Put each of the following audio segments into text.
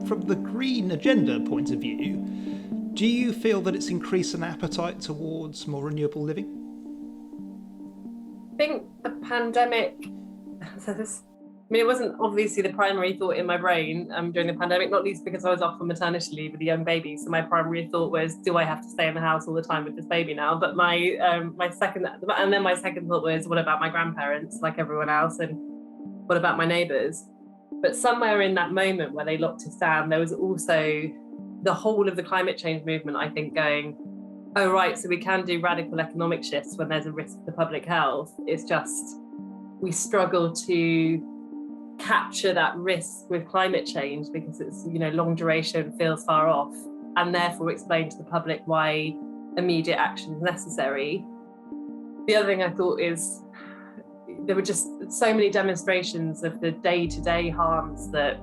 From the green agenda point of view, do you feel that it's increased an appetite towards more renewable living? I think the pandemic, it wasn't obviously the primary thought in my brain during the pandemic, not least because I was off on maternity leave with a young baby. So my primary thought was, do I have to stay in the house all the time with this baby now? But my second thought was, what about my grandparents, like everyone else, and what about my neighbours? But somewhere in that moment where they locked us down, there was also the whole of the climate change movement, I think, going, oh, right, so we can do radical economic shifts when there's a risk to public health. It's just, we struggle to capture that risk with climate change because it's, long duration, feels far off, and therefore explain to the public why immediate action is necessary. The other thing I thought is, there were just so many demonstrations of the day-to-day harms that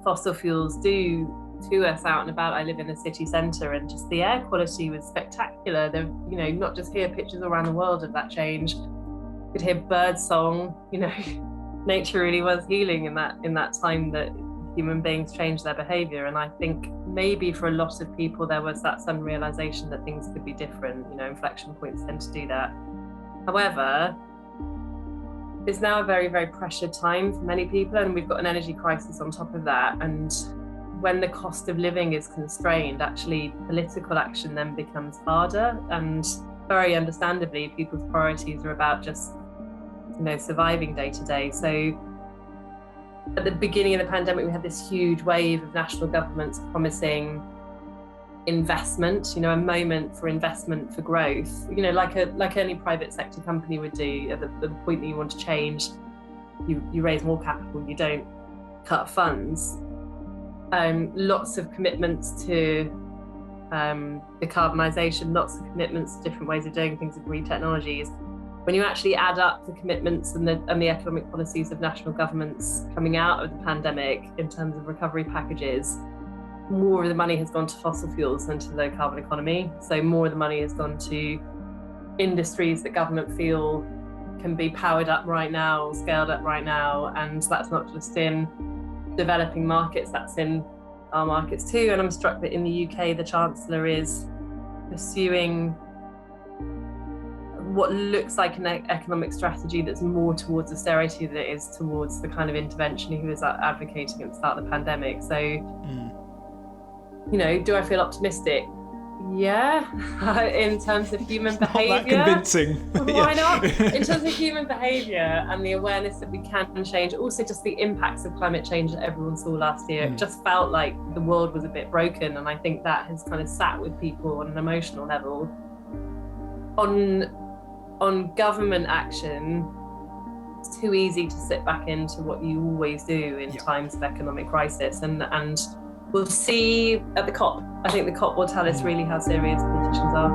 fossil fuels do to us out and about. I live in the city centre, and just the air quality was spectacular. There, not just hear pictures around the world of that change. You could hear bird song. Nature really was healing in that time that human beings changed their behaviour. And I think maybe for a lot of people there was that sudden realisation that things could be different. Inflection points tend to do that. However, it's now a very, very pressured time for many people, and we've got an energy crisis on top of that. And when the cost of living is constrained, actually political action then becomes harder. And very understandably, people's priorities are about just, surviving day to day. So at the beginning of the pandemic, we had this huge wave of national governments promising investment, a moment for investment for growth, like any private sector company would do. At the point that you want to change, you raise more capital, you don't cut funds. Lots of commitments to decarbonisation, lots of commitments to different ways of doing things with green technologies. When you actually add up the commitments and the economic policies of national governments coming out of the pandemic in terms of recovery packages, more of the money has gone to fossil fuels than to the low carbon economy. So more of the money has gone to industries that government feel can be powered up right now, scaled up right now. And that's not just in developing markets, that's in our markets too. And I'm struck that in the UK, the Chancellor is pursuing what looks like an economic strategy that's more towards austerity than it is towards the kind of intervention he was advocating at the start of the pandemic. So, do I feel optimistic? Yeah, in terms of human behaviour. Not that convincing. Why not? In terms of human behaviour and the awareness that we can change, also just the impacts of climate change that everyone saw last year. It just felt like the world was a bit broken, and I think that has kind of sat with people on an emotional level. On government action, it's too easy to sit back into what you always do in times of economic crisis, and we'll see at the COP. I think the COP will tell us really how serious politicians are.